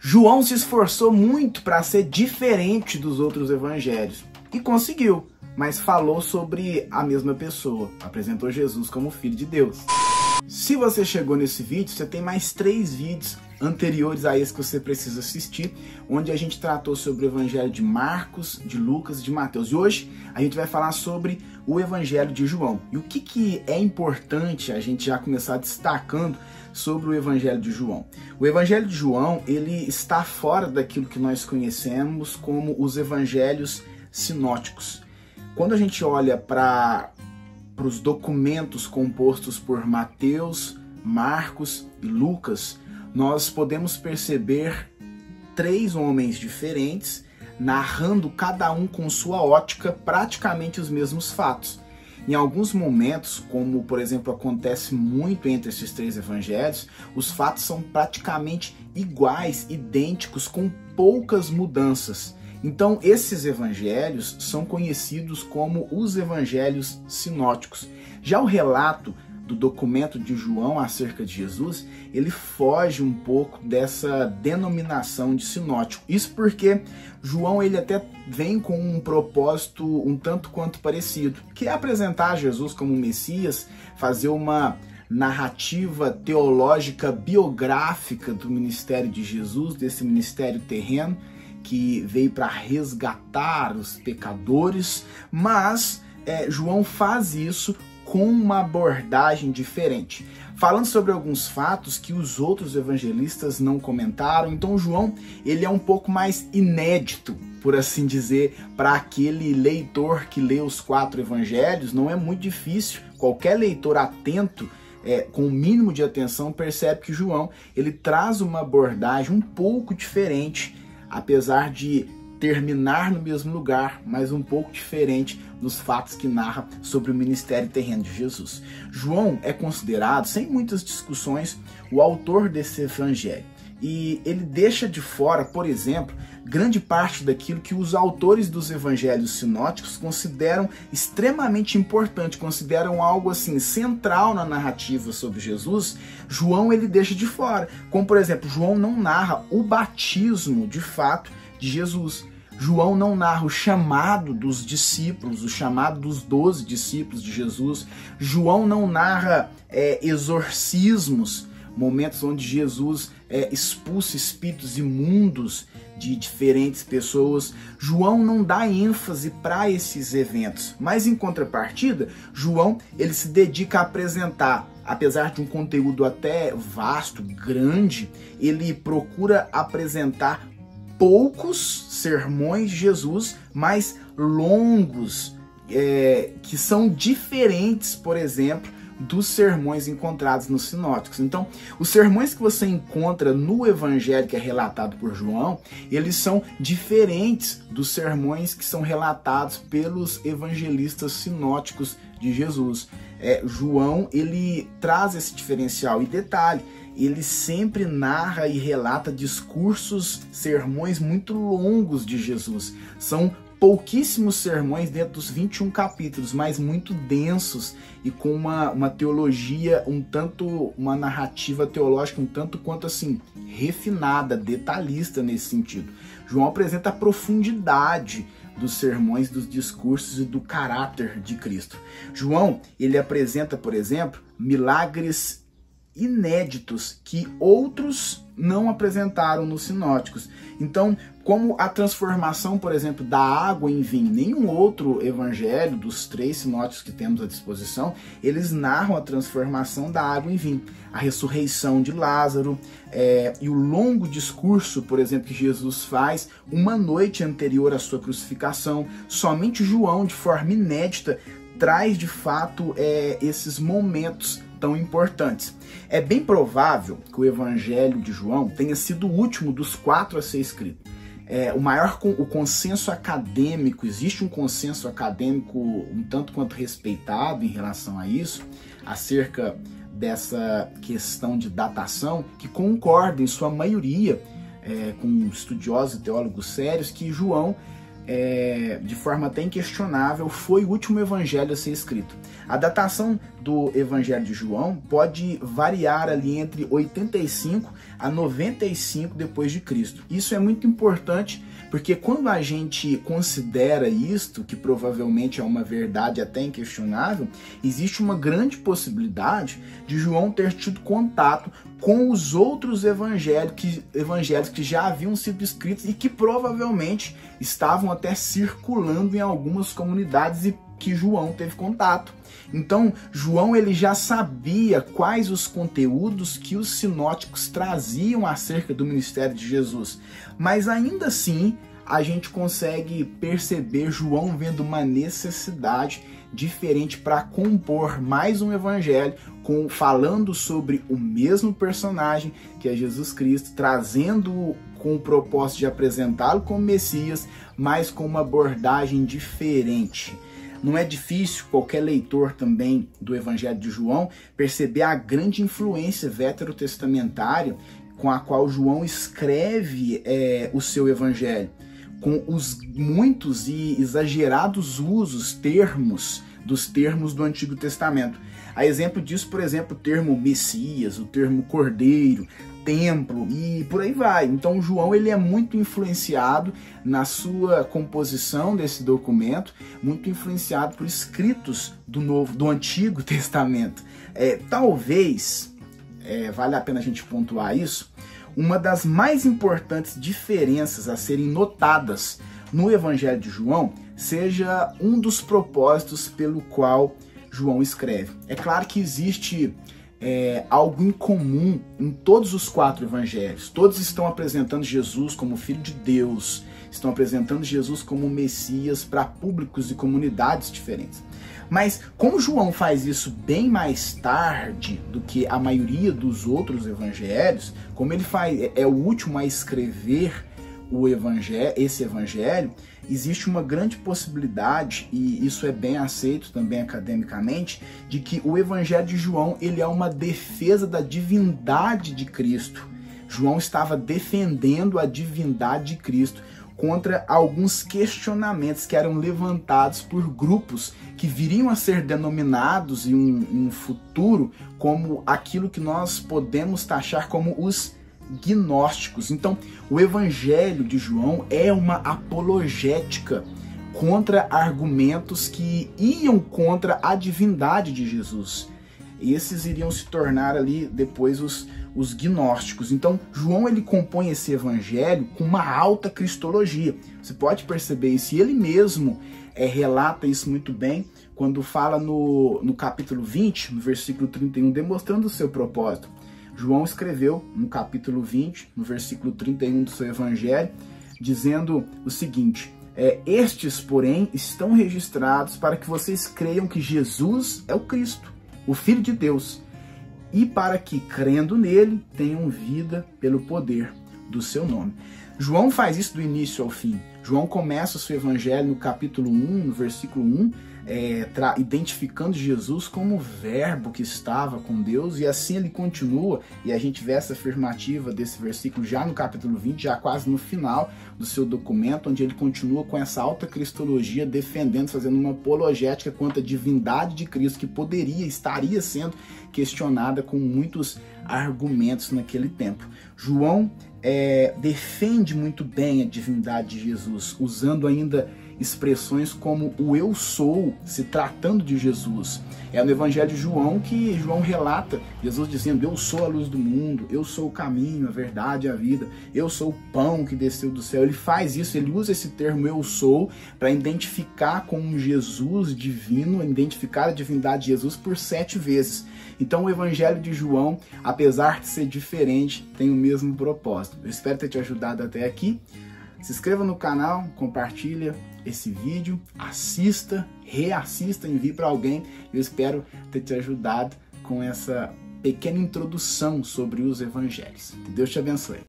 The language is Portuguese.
João se esforçou muito para ser diferente dos outros evangelhos e conseguiu, mas falou sobre a mesma pessoa, apresentou Jesus como Filho de Deus. Se você chegou nesse vídeo, você tem mais 3 vídeos anteriores a esse que você precisa assistir, onde a gente tratou sobre o evangelho de Marcos, de Lucas e de Mateus. E hoje a gente vai falar sobre o evangelho de João. E o que é importante a gente já começar destacando sobre o evangelho de João? O evangelho de João, ele está fora daquilo que nós conhecemos como os evangelhos sinóticos. Quando a gente olha para os documentos compostos por Mateus, Marcos e Lucas, nós podemos perceber 3 homens diferentes, narrando cada um com sua ótica praticamente os mesmos fatos. Em alguns momentos, como por exemplo acontece muito entre esses 3 evangelhos, os fatos são praticamente iguais, idênticos, com poucas mudanças. Então esses evangelhos são conhecidos como os evangelhos sinóticos. Já o relato do documento de João acerca de Jesus, ele foge um pouco dessa denominação de sinótico. Isso porque João ele até vem com um propósito um tanto quanto parecido, que é apresentar Jesus como Messias, fazer uma narrativa teológica biográfica do ministério de Jesus, desse ministério terreno, que veio para resgatar os pecadores, mas João faz isso com uma abordagem diferente, falando sobre alguns fatos que os outros evangelistas não comentaram. Então João ele é um pouco mais inédito, por assim dizer, para aquele leitor que lê os 4 evangelhos. Não é muito difícil, qualquer leitor atento, com o mínimo de atenção, percebe que João ele traz uma abordagem um pouco diferente, apesar de terminar no mesmo lugar, mas um pouco diferente dos fatos que narra sobre o ministério terreno de Jesus. João é considerado, sem muitas discussões, o autor desse evangelho. E ele deixa de fora, por exemplo, grande parte daquilo que os autores dos evangelhos sinóticos consideram extremamente importante, consideram algo assim central na narrativa sobre Jesus. João ele deixa de fora, como por exemplo, João não narra o batismo de fato de Jesus. João não narra o chamado dos discípulos, o chamado dos 12 discípulos de Jesus. João não narra exorcismos, momentos onde Jesus expulsa espíritos imundos de diferentes pessoas. João não dá ênfase para esses eventos, mas em contrapartida, João ele se dedica a apresentar, apesar de um conteúdo até vasto, grande, ele procura apresentar poucos sermões de Jesus, mas longos, que são diferentes, por exemplo, dos sermões encontrados nos sinóticos. Então, os sermões que você encontra no evangelho que é relatado por João, eles são diferentes dos sermões que são relatados pelos evangelistas sinóticos de Jesus. João, ele traz esse diferencial. E detalhe, ele sempre narra e relata discursos, sermões muito longos de Jesus. São pouquíssimos sermões dentro dos 21 capítulos, mas muito densos e com uma teologia uma narrativa teológica um tanto quanto assim, refinada, detalhista nesse sentido. João apresenta a profundidade dos sermões, dos discursos e do caráter de Cristo. João, ele apresenta, por exemplo, milagres inéditos que outros não apresentaram nos sinóticos. Então, como a transformação, por exemplo, da água em vinho, nenhum outro evangelho dos 3 sinóticos que temos à disposição, eles narram a transformação da água em vinho, a ressurreição de Lázaro, e o longo discurso, por exemplo, que Jesus faz uma noite anterior à sua crucificação. Somente João, de forma inédita, traz de fato esses momentos tão importantes. É bem provável que o evangelho de João tenha sido o último dos 4 a ser escrito. O consenso acadêmico, existe um consenso acadêmico um tanto quanto respeitado em relação a isso, acerca dessa questão de datação, que concorda em sua maioria com estudiosos e teólogos sérios que João, de forma até inquestionável, foi o último evangelho a ser escrito. A datação do Evangelho de João pode variar ali entre 85 a 95 depois de Cristo. Isso é muito importante, porque quando a gente considera isto, que provavelmente é uma verdade até inquestionável, existe uma grande possibilidade de João ter tido contato com os outros evangelhos que já haviam sido escritos e que provavelmente estavam até circulando em algumas comunidades e que João teve contato. Então, João ele já sabia quais os conteúdos que os sinóticos traziam acerca do ministério de Jesus. Mas ainda assim, a gente consegue perceber João vendo uma necessidade diferente para compor mais um evangelho, falando sobre o mesmo personagem que é Jesus Cristo, trazendo com o propósito de apresentá-lo como Messias, mas com uma abordagem diferente. Não é difícil qualquer leitor também do Evangelho de João perceber a grande influência veterotestamentária com a qual João escreve o seu Evangelho, com os muitos e exagerados usos dos termos do Antigo Testamento. A exemplo disso, por exemplo, o termo Messias, o termo Cordeiro, templo e por aí vai. Então João ele é muito influenciado na sua composição desse documento, muito influenciado por escritos do Antigo Testamento. Talvez, vale a pena a gente pontuar isso, uma das mais importantes diferenças a serem notadas no Evangelho de João seja um dos propósitos pelo qual João escreve. É claro que existe algo em comum em todos os 4 evangelhos. Todos estão apresentando Jesus como Filho de Deus, estão apresentando Jesus como Messias para públicos e comunidades diferentes. Mas como João faz isso bem mais tarde do que a maioria dos outros evangelhos, como ele é o último a escrever esse evangelho, existe uma grande possibilidade, e isso é bem aceito também academicamente, de que o Evangelho de João ele é uma defesa da divindade de Cristo. João estava defendendo a divindade de Cristo contra alguns questionamentos que eram levantados por grupos que viriam a ser denominados em um futuro como aquilo que nós podemos taxar como os gnósticos. Então, o Evangelho de João é uma apologética contra argumentos que iam contra a divindade de Jesus. Esses iriam se tornar ali depois os gnósticos. Então, João ele compõe esse evangelho com uma alta cristologia. Você pode perceber isso, e ele mesmo relata isso muito bem quando fala no capítulo 20, no versículo 31, demonstrando o seu propósito. João escreveu no capítulo 20, no versículo 31 do seu evangelho, dizendo o seguinte: estes, porém, estão registrados para que vocês creiam que Jesus é o Cristo, o Filho de Deus, e para que, crendo nele, tenham vida pelo poder do seu nome. João faz isso do início ao fim. João começa o seu evangelho no capítulo 1, no versículo 1, identificando Jesus como o verbo que estava com Deus, e assim ele continua, e a gente vê essa afirmativa desse versículo já no capítulo 20, já quase no final do seu documento, onde ele continua com essa alta cristologia, defendendo, fazendo uma apologética quanto à divindade de Cristo, que estaria sendo questionada com muitos argumentos naquele tempo. João defende muito bem a divindade de Jesus, usando ainda expressões como o eu sou, se tratando de Jesus. É no Evangelho de João que João relata Jesus dizendo: eu sou a luz do mundo, eu sou o caminho, a verdade e a vida, eu sou o pão que desceu do céu. Ele faz isso, ele usa esse termo eu sou para identificar com um Jesus divino, identificar a divindade de Jesus por 7 vezes. Então o Evangelho de João, apesar de ser diferente, tem o mesmo propósito. Eu espero ter te ajudado até aqui. Se inscreva no canal, compartilha esse vídeo, assista, reassista, envie para alguém. Eu espero ter te ajudado com essa pequena introdução sobre os evangelhos. Que Deus te abençoe.